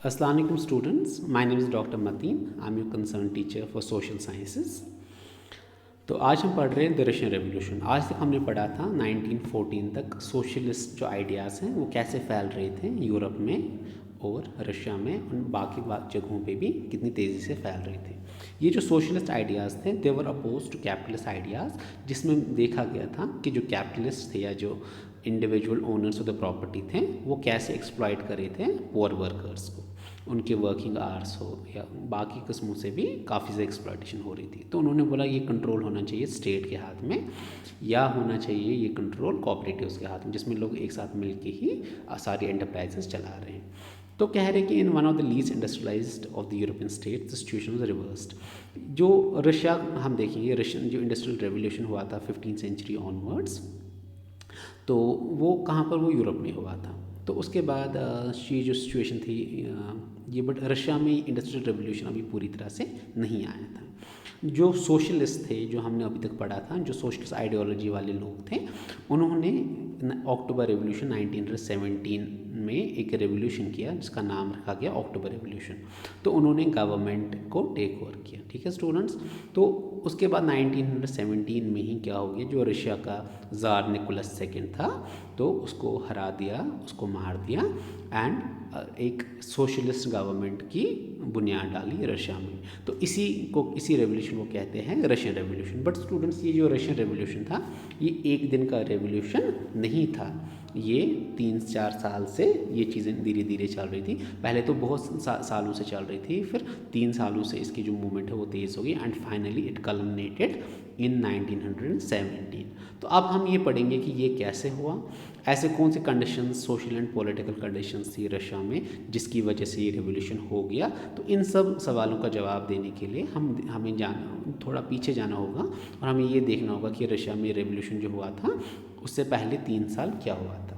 Assalamu alaikum students, my name is Dr. Mateen. I'm your concerned teacher for social sciences. तो आज हम पढ़ रहे हैं द रशियन रेवोल्यूशन। आज तक हमने पढ़ा था 1914 तक सोशलिस्ट जो आइडियाज़ हैं वो कैसे फैल रहे थे यूरोप में और रशिया में और बाकी जगहों पे भी कितनी तेज़ी से फैल रहे थे। ये जो सोशलिस्ट आइडियाज़ थे दे वर अपोज टू कैपिटलिस्ट आइडियाज़, जिसमें देखा गया था कि जो कैपिटलिस्ट थे या जो individual owners of the property थे वो कैसे एक्सप्लॉइट कर रहे थे पुअर वर्कर्स को, उनके वर्किंग आवर्स हो या बाकी किस्मों से भी काफ़ी ज़्यादा एक्सप्लॉइटेशन हो रही थी। तो उन्होंने बोला ये कंट्रोल होना चाहिए स्टेट के हाथ में या होना चाहिए ये कंट्रोल कोऑपरेटिव्स के हाथ में, जिसमें लोग एक साथ मिल के ही सारी एंटरप्राइजेस चला रहे हैं। तो कह रहे हैं कि in one of the least industrialised of the European state the situation was reversed. जो रशिया हम देखेंगे, रशियन जो इंडस्ट्रियल रेवोल्यूशन हुआ था 15th सेंचुरी ऑनवर्ड्स, तो वो कहाँ पर, वो यूरोप में हुआ था। तो उसके बाद ये जो सिचुएशन थी ये, बट रशिया में इंडस्ट्रियल रेवोल्यूशन अभी पूरी तरह से नहीं आया था। जो सोशलिस्ट थे, जो हमने अभी तक पढ़ा था, जो सोशलिस्ट आइडियोलॉजी वाले लोग थे, उन्होंने अक्टूबर रेवोल्यूशन 1917 में एक रेवोल्यूशन किया जिसका नाम रखा गया अक्टूबर रेवोल्यूशन। तो उन्होंने गवर्नमेंट को टेक ओवर किया, ठीक है स्टूडेंट्स। तो उसके बाद 1917 में ही क्या हो गया, जो रशिया का ज़ार निकोलस II था तो उसको हरा दिया, उसको मार दिया एंड एक सोशलिस्ट गवर्नमेंट की बुनियाद डाली रशिया में। तो इसी रेवोल्यूशन को कहते हैं रशियन रेवोल्यूशन। बट स्टूडेंट्स, ये जो रशियन रेवोल्यूशन था ये एक दिन का रेवोल्यूशन नहीं था, ये 3-4 साल से ये चीज़ें धीरे धीरे चल रही थी। पहले तो बहुत सालों से चल रही थी, फिर 3 सालों से इसकी जो मूवमेंट है वो तेज़ हो गई and finally it culminated in 1917। तो अब हम ये पढ़ेंगे कि ये कैसे हुआ, ऐसे कौन से conditions, social and political conditions थी रशिया में जिसकी वजह से ये रेवोल्यूशन हो गया। तो इन सब सवालों का जवाब देने के लिए हमें थोड़ा पीछे जाना होगा और हमें ये देखना होगा कि रशिया में रेवोल्यूशन जो हुआ था उससे पहले 3 साल क्या हुआ था।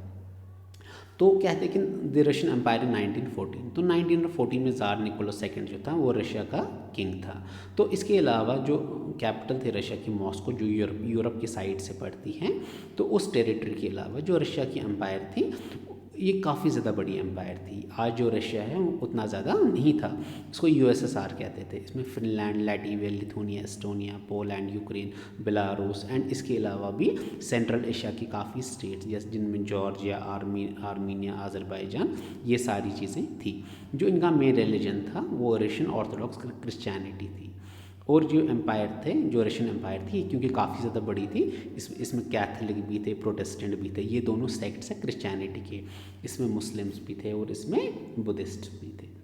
तो कहते हैं कि द रशियन एम्पायर इन 1914। तो 1914 में ज़ार निकोलस II जो था वो रशिया का किंग था। तो इसके अलावा जो कैपिटल थे रशिया की मॉस्को, जो यूरोप की साइड से पड़ती हैं, तो उस टेरिटरी के अलावा जो रशिया की एम्पायर थी ये काफ़ी ज़्यादा बड़ी एम्पायर थी। आज जो रशिया है वो उतना ज़्यादा नहीं था, इसको USSR कहते थे। इसमें Finland, Latvia, Lithuania, Estonia, Poland, Ukraine, Belarus and इसके अलावा भी सेंट्रल एशिया की काफ़ी स्टेट्स जैसे जिनमें जॉर्जिया, आर्मीनिया, अज़रबैजान, ये सारी चीज़ें थी। जो इनका मेन रिलीजन था वो रशियन ऑर्थोडॉक्स क्रिश्चियनिटी थी। और जो एम्पायर थे, जो रशियन एम्पायर थी, क्योंकि काफ़ी ज़्यादा बड़ी थी, इसमें कैथोलिक भी थे, प्रोटेस्टेंट भी थे, ये दोनों सेक्ट्स हैं क्रिश्चियनिटी के। इसमें मुस्लिम्स भी थे और इसमें बुद्धिस्ट भी थे।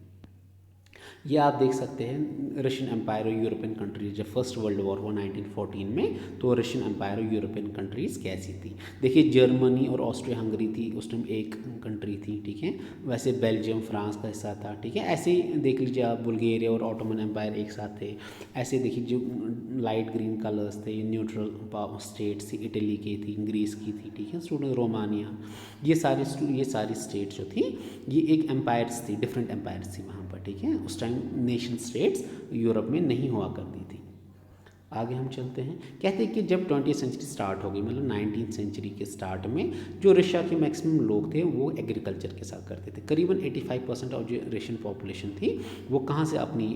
ये आप देख सकते हैं रशियन एम्पायर और यूरोपियन कंट्रीज जब फर्स्ट वर्ल्ड वॉर हुआ 1914 में, तो रशियन एम्पायर और यूरोपियन कंट्रीज़ कैसी थी। देखिए जर्मनी और ऑस्ट्रिया हंगरी थी उस टाइम एक कंट्री थी, ठीक है। वैसे बेल्जियम फ्रांस का हिस्सा था, ठीक है। ऐसे ही देख लीजिए आप, बुल्गारिया और ऑटोमन एम्पायर एक साथ थे। ऐसे देखिए जो लाइट ग्रीन कलर्स थे, न्यूट्रल स्टेट्स थी, इटली की थी, ग्रीस की थी, ठीक है स्टूडेंट, रोमानिया, ये सारी स्टेट्स जो थी ये एक एम्पायर्स थी, डिफरेंट एम्पायर्स थी वहाँ पर, ठीक है। उस टाइम नेशन स्टेट्स यूरोप में नहीं हुआ करती थी। आगे हम चलते हैं। कहते हैं कि जब 20th सेंचुरी स्टार्ट हो गई, मतलब 19th सेंचुरी के स्टार्ट में जो रशिया के मैक्सिमम लोग थे वो एग्रीकल्चर के साथ करते थे। करीबन 85% ऑफ जो रशियन पॉपुलेशन थी वो कहाँ से अपनी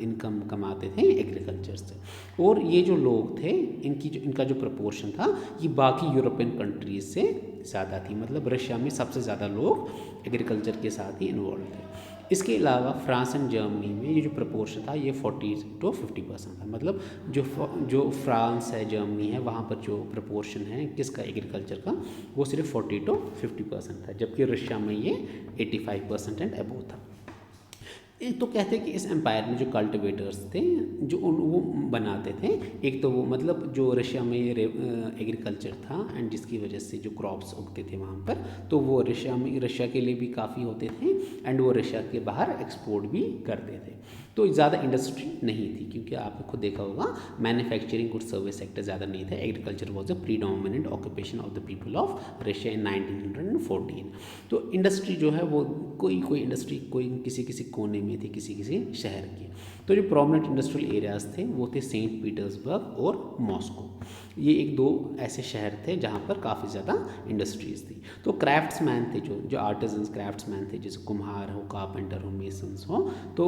इनकम कमाते थे, एग्रीकल्चर से। और ये जो लोग थे इनका जो प्रपोर्शन था ये बाकी यूरोपियन कंट्रीज से ज़्यादा थी, मतलब रशिया में सबसे ज़्यादा लोग एग्रीकल्चर के साथ ही इन्वॉल्व थे। इसके अलावा फ्रांस एंड जर्मनी में ये जो प्रपोर्शन था ये 40 to 50% था, मतलब जो फ्रांस है, जर्मनी है, वहाँ पर जो प्रपोर्शन है किसका, एग्रीकल्चर का, वो सिर्फ 40 to 50% था, जबकि रशिया में ये 85% एंड अबोव था। एक तो कहते हैं कि इस एम्पायर में जो कल्टिवेटर्स थे जो वो बनाते थे, एक तो वो मतलब जो रशिया में एग्रीकल्चर था एंड जिसकी वजह से जो क्रॉप्स उगते थे वहाँ पर, तो वो रशिया के लिए भी काफ़ी होते थे एंड वो रशिया के बाहर एक्सपोर्ट भी करते थे। तो ज़्यादा इंडस्ट्री नहीं थी, क्योंकि आपने खुद देखा होगा मैन्युफैक्चरिंग और सर्विस सेक्टर ज़्यादा नहीं था। Agriculture was the predominant occupation of the people of Russia in 1914। तो इंडस्ट्री जो है वो कोई इंडस्ट्री कोई किसी कोने में थे किसी किसी शहर के। तो जो प्रोमिनेंट इंडस्ट्रियल एरियाज़ थे वो थे सेंट पीटर्सबर्ग और मॉस्को। ये एक दो ऐसे शहर थे जहाँ पर काफ़ी ज़्यादा इंडस्ट्रीज़ थी। तो क्राफ्ट्समैन थे, जो आर्टिजन्स क्राफ्ट्समैन थे, जैसे कुम्हार हो, कारपेंटर हो, मेसन्स हो, तो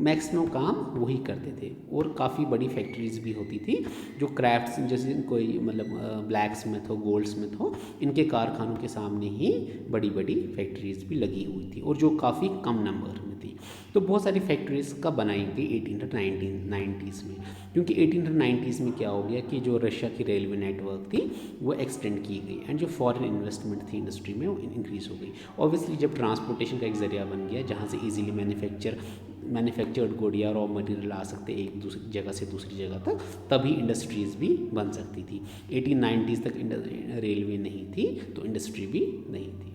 मैक्सिमम काम वही करते थे। और काफ़ी बड़ी फैक्ट्रीज़ भी होती थी जो क्राफ्ट्स, जैसे कोई मतलब ब्लैक स्मिथ हो, गोल्ड स्मिथ हो, इनके कारखानों के सामने ही बड़ी बड़ी फैक्ट्रीज़ भी लगी हुई थी और जो काफ़ी कम नंबर में थी। तो बहुत सारी फैक्ट्रीज़ कब बनाई गई 1890s में, क्योंकि 1890s में क्या हो गया कि जो रशिया की रेलवे नेटवर्क थी वो एक्सटेंड की गई एंड जो फॉरेन इन्वेस्टमेंट थी इंडस्ट्री में वो इंक्रीज़ हो गई। ऑब्वियसली जब ट्रांसपोर्टेशन का एक ज़रिया बन गया जहाँ से इजीली मैन्युफैक्चर्ड गुड या रॉ मटेरियल आ सकते एक दूसरी जगह से दूसरी जगह तक, तभी इंडस्ट्रीज़ भी बन सकती थी। 1890s तक रेलवे नहीं थी तो इंडस्ट्री भी नहीं थी।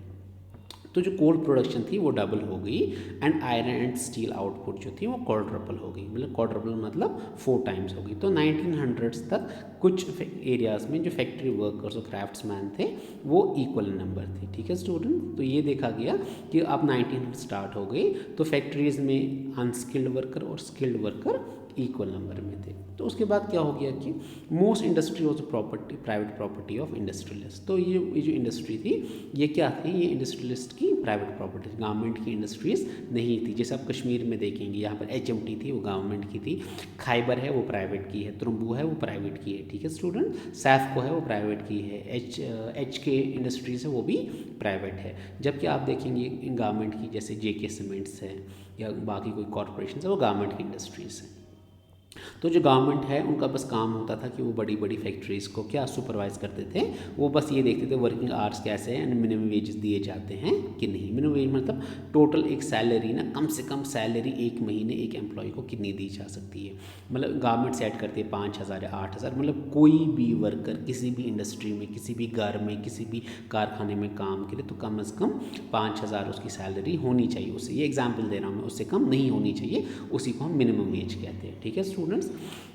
तो जो कोल प्रोडक्शन थी वो डबल हो गई and iron and steel output जो थी वो क्वाड्रपल हो गई, मतलब क्वाड्रपल मतलब 4 टाइम्स हो गई। तो 1900s तक कुछ एरियाज़ में जो फैक्ट्री वर्कर्स और क्राफ्ट्समैन थे वो इक्वल नंबर थे। ठीक है स्टूडेंट, तो ये देखा गया कि अब 1900 स्टार्ट हो गई तो फैक्ट्रीज़ में अनस्किल्ड वर्कर और स्किल्ड वर्कर इक्वल नंबर में थे। तो उसके बाद क्या हो गया कि most industry was property, private property of industrialist. तो ये जो इंडस्ट्री थी ये क्या थी, ये इंडस्ट्रियलिस्ट की प्राइवेट प्रॉपर्टी, गवर्नमेंट की इंडस्ट्रीज़ नहीं थी। जैसे आप कश्मीर में देखेंगे यहाँ पर HMT थी वो गवर्नमेंट की थी, खैबर है वो प्राइवेट की है, तुरंबू है वो प्राइवेट की है। ठीक है स्टूडेंट, सैफको है वो प्राइवेट की है, HK इंडस्ट्रीज़ है वो भी प्राइवेट है। जबकि आप देखेंगे गवर्नमेंट की जैसे JK सीमेंट्स है या बाकी कोई कॉरपोरेशन है वो गवर्नमेंट की इंडस्ट्रीज़ है। तो जो गवर्नमेंट है उनका बस काम होता था कि वो बड़ी बड़ी फैक्ट्रीज़ को क्या सुपरवाइज़ करते थे, वो बस ये देखते थे वर्किंग आवर्स कैसे हैं एंड मिनिमम वेजेस दिए जाते हैं कि नहीं। मिनिमम वेज मतलब टोटल एक सैलरी ना, कम से कम सैलरी एक महीने एक एम्प्लॉय को कितनी दी जा सकती है। मतलब गवर्नमेंट सेट करती है 5,000 या 8,000, मतलब कोई भी वर्कर किसी भी इंडस्ट्री में, किसी भी घर में, किसी भी कारखाने में काम करे तो कम से कम 5,000 उसकी सैलरी होनी चाहिए। उससे ये एग्जाम्पल दे रहा हूँ मैं, उससे कम नहीं होनी चाहिए, उसी को हम मिनिमम वेज कहते हैं। ठीक है स्टूडेंट्स,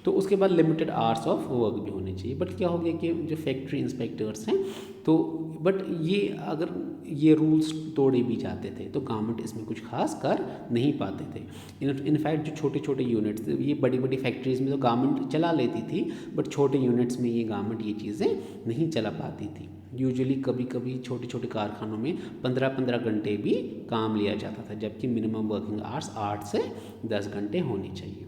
तो उसके बाद लिमिटेड आवर्स ऑफ वर्क भी होने चाहिए। बट क्या हो गया कि जो फैक्ट्री इंस्पेक्टर्स हैं तो बट ये अगर ये रूल्स तोड़े भी जाते थे तो गवर्नमेंट इसमें कुछ खास कर नहीं पाते थे। इनफैक्ट जो छोटे छोटे यूनिट्स थे, ये बड़ी बड़ी फैक्ट्रीज़ में तो गवर्नमेंट चला लेती थी, बट छोटे यूनिट्स में ये गवर्नमेंट ये चीज़ें नहीं चला पाती थी। यूजुअली कभी कभी छोटे छोटे कारखानों में 15-15 घंटे भी काम लिया जाता था, जबकि मिनिमम वर्किंग आवर्स 8 से 10 घंटे होनी चाहिए।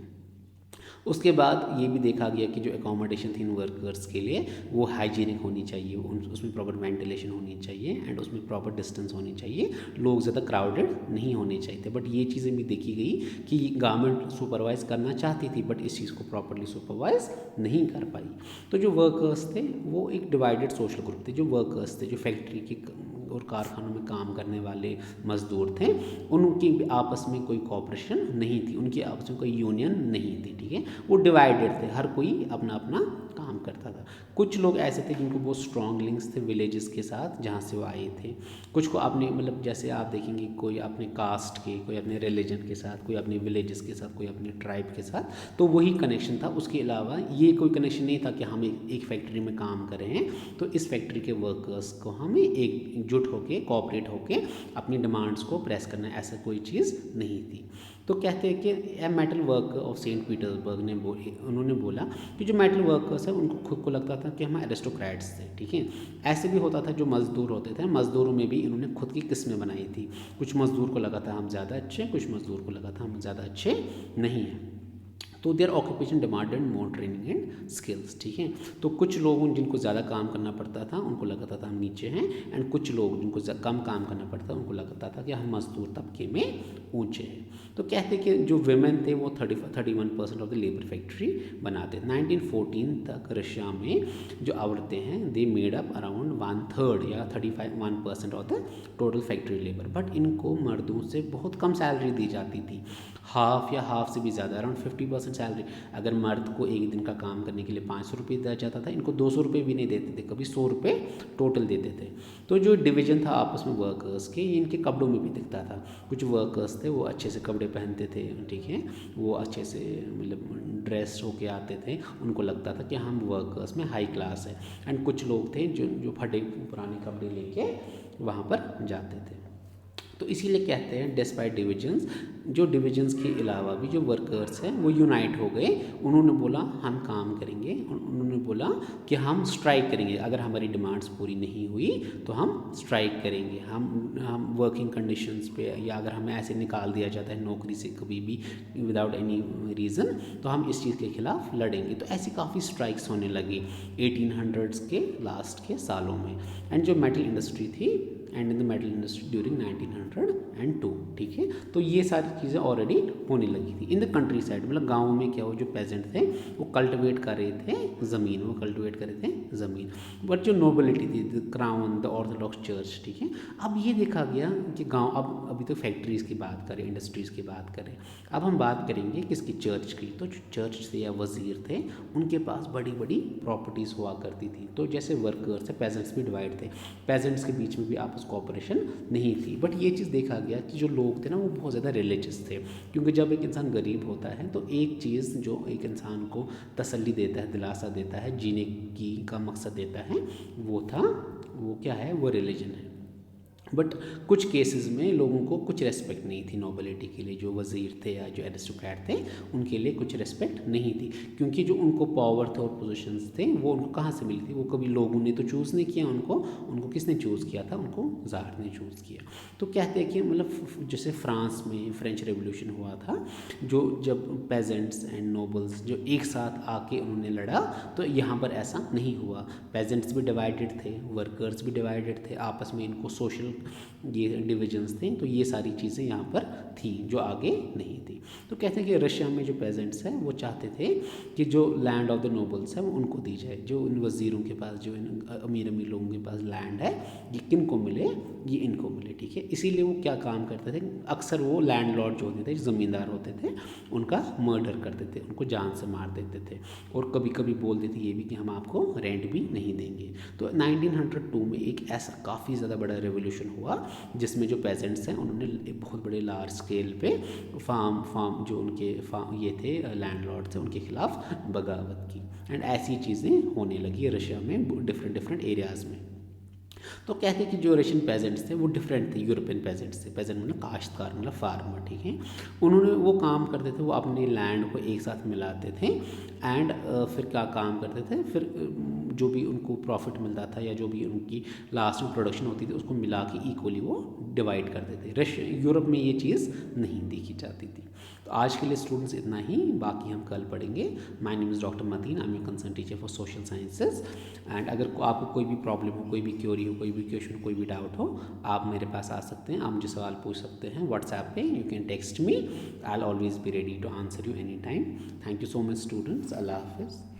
उसके बाद ये भी देखा गया कि जो एकोमोडेशन थी इन वर्कर्स के लिए वो हाइजीनिक होनी चाहिए, उसमें प्रॉपर वेंटिलेशन होनी चाहिए एंड उसमें प्रॉपर डिस्टेंस होनी चाहिए, लोग ज़्यादा क्राउडेड नहीं होने चाहिए थे। बट ये चीज़ें भी देखी गई कि गवर्नमेंट सुपरवाइज़ करना चाहती थी बट इस चीज़ को प्रॉपरली सुपरवाइज़ नहीं कर पाई। तो जो वर्कर्स थे वो एक डिवाइडेड सोशल ग्रुप थे। जो वर्कर्स थे, जो फैक्ट्री के और कारखानों में काम करने वाले मज़दूर थे, उनकी आपस में कोई कोऑपरेशन नहीं थी, उनकी आपस में कोई यूनियन नहीं थी। ठीक है, वो डिवाइडेड थे, हर कोई अपना अपना काम करता था। कुछ लोग ऐसे थे जिनको बहुत स्ट्रॉन्ग लिंक्स थे विलेजेस के साथ जहाँ से वो आए थे। कुछ को अपने मतलब जैसे आप देखेंगे कोई अपने कास्ट के, कोई अपने रिलीजन के साथ, कोई अपने विलेजेस के साथ, कोई अपने ट्राइब के साथ, तो वही कनेक्शन था। उसके अलावा ये कोई कनेक्शन नहीं था कि हम एक फैक्ट्री में काम कर रहे हैं तो इस फैक्ट्री के वर्कर्स को हमें एकजुट होके, कोऑपरेट होके अपनी डिमांड्स को प्रेस करना, ऐसा कोई चीज़ नहीं थी। तो कहते हैं कि a metal worker of Saint Petersburg ने उन्होंने बोला कि जो मेटल वर्कर्स हैं उनको खुद को लगता था कि हम एरिस्टोक्रेट्स थे। ठीक है, ऐसे भी होता था जो मज़दूर होते थे, मज़दूरों में भी इन्होंने खुद की किस्में बनाई थी। कुछ मज़दूर को लगा था हम ज़्यादा अच्छे, कुछ मज़दूर को लगा था हम ज़्यादा अच्छे नहीं हैं। तो their occupation demanded more training and skills. ठीक है, तो कुछ लोग जिनको ज़्यादा काम करना पड़ता था उनको लगता था हम नीचे हैं, एंड कुछ लोग जिनको कम काम करना पड़ता था उनको लगता था कि हम मजदूर तबके में ऊंचे हैं। तो कहते कि जो वुमेन थे वो 31% ऑफ द लेबर फैक्ट्री बनाते। 1914 तक रशिया में जो औरतें हैं दे मेड अप अराउंड 1/3 या 1% of the total factory labour. But इनको मर्दों से बहुत कम सैलरी दी जाती थी, हाफ से भी ज़्यादा, अराउंड 50% सैलरी। अगर मर्द को एक दिन का काम करने के लिए 500 रुपये दिया जाता था, इनको 200 रुपये भी नहीं देते थे, कभी 100 रुपये टोटल देते थे। तो जो डिवीज़न था आपस में वर्कर्स के, ये इनके कपड़ों में भी दिखता था। कुछ वर्कर्स थे वो अच्छे से कपड़े पहनते थे, ठीक है, वो अच्छे से मतलब ड्रेस होके आते थे, उनको लगता था कि हम वर्कर्स में हाई क्लास है। एंड कुछ लोग थे जो फटे पुराने कपड़े लेके वहाँ पर जाते थे। तो इसीलिए कहते हैं डिस्पाइट डिविजन्स जो डिविजन्स के अलावा भी जो वर्कर्स हैं वो यूनाइट हो गए। उन्होंने बोला हम काम करेंगे, उन्होंने बोला कि हम स्ट्राइक करेंगे, अगर हमारी डिमांड्स पूरी नहीं हुई तो हम स्ट्राइक करेंगे, हम वर्किंग कंडीशंस पे, या अगर हमें ऐसे निकाल दिया जाता है नौकरी से कभी भी विदाउट एनी रीज़न तो हम इस चीज़ के खिलाफ लड़ेंगे। तो ऐसी काफ़ी स्ट्राइक्स होने लगी 1800s के लास्ट के सालों में। एंड जो मेटल इंडस्ट्री थी, and in the metal industry during 1902, ठीक है। तो ये सारी चीज़ें ऑलरेडी होने लगी थी इन द कंट्री साइड, मतलब गाँव में क्या हो, जो पेजेंट थे वो कल्टिवेट कर रहे थे ज़मीन, बट जो नोबिलिटी थी, the crown, the Orthodox church, ठीक है। अब ये देखा गया कि गाँव, अब अभी तो फैक्ट्रीज़ की बात करें, इंडस्ट्रीज़ की बात करें, अब हम बात करेंगे किसकी, चर्च की। तो जो चर्च थे या वज़ीर थे उनके पास बड़ी बड़ी प्रॉपर्टीज़ हुआ करती थी। तो जैसे वर्कर्स है, पेजेंट्स भी डिवाइड थे, पेजेंट्स के बीच में भी आपस कोऑपरेशन नहीं थी। बट ये चीज़ देखा गया कि जो लोग थे ना वो बहुत ज़्यादा रिलीजियस थे, क्योंकि जब एक इंसान गरीब होता है तो एक चीज़ जो एक इंसान को तसल्ली देता है, दिलासा देता है, जीने की का मकसद देता है, वो क्या है, वो रिलीजन है। बट कुछ केसेस में लोगों को कुछ रेस्पेक्ट नहीं थी नोबिलिटी के लिए, जो वज़ीर थे या जो एरिस्टोक्रेट थे उनके लिए कुछ रेस्पेक्ट नहीं थी, क्योंकि जो उनको पावर थे और पोजीशंस थे वो उनको कहाँ से मिली थी, वो कभी लोगों ने तो चूज़ नहीं किया उनको किसने चूज़ किया था, उनको ज़ार ने चूज़ किया। तो कहते हैं कि मतलब जैसे फ्रांस में फ्रेंच रेवोल्यूशन हुआ था, जो जब पेजेंट्स एंड नोबल्स जो एक साथ आके उन्होंने लड़ा, तो यहाँ पर ऐसा नहीं हुआ। पेजेंट्स भी डिवाइडेड थे, वर्कर्स भी डिवाइडेड थे, आपस में इनको सोशल ये डिविजन्स थे। तो ये सारी चीज़ें यहाँ पर थी जो आगे नहीं थी। तो कहते हैं कि रशिया में जो पेजेंट्स हैं वो चाहते थे कि जो लैंड ऑफ द नोबल्स है वो उनको दी जाए, जो इन वज़ीरों के पास, जो इन अमीर अमीर लोगों के पास लैंड है, ये किन को मिले, ये इनको मिले, ठीक है। इसीलिए वो क्या काम करते थे, अक्सर वो लैंडलॉर्ड जो होते थे, ज़मींदार होते थे, उनका मर्डर करते थे, उनको जान से मार देते थे, और कभी कभी बोलते थे ये भी कि हम आपको रेंट भी नहीं देंगे। तो 1902 में एक ऐसा काफ़ी ज़्यादा बड़ा रेवोल्यूशन हुआ जिसमें जो पेजेंट्स हैं उन्होंने एक बहुत बड़े लार्ज स्केल पे फार्म जो उनके ये थे लैंडलॉर्ड थे उनके खिलाफ बगावत की। एंड ऐसी चीज़ें होने लगी रशिया में डिफरेंट एरियाज़ में। तो कहते हैं कि जो रशियन पेजेंट्स थे वो डिफरेंट थे यूरोपियन पेजेंट्स थे। पेजेंट मतलब काश्तकार, मतलब फार्मर, ठीक है। उन्होंने वो काम करते थे, वो अपने लैंड को एक साथ मिलाते थे, एंड फिर क्या काम करते थे, फिर जो भी उनको प्रॉफिट मिलता था या जो भी उनकी लास्ट में प्रोडक्शन होती थी उसको मिला के इक्वली वो डिवाइड करते थे। रशिया, यूरोप में ये चीज़ नहीं देखी जाती थी। तो आज के लिए स्टूडेंट्स इतना ही, बाकी हम कल पढ़ेंगे। My name is doctor Mateen, I am your concern teacher for social sciences. And अगर आपको कोई भी प्रॉब्लम हो, कोई भी क्वेरी हो, कोई भी क्वेश्चन, कोई भी डाउट हो, आप मेरे पास आ सकते हैं, आप मुझे सवाल पूछ सकते हैं व्हाट्सएप पे। You can text me, I will always be ready to answer you any time. Thank you so much students, अल्लाह हाफिज़।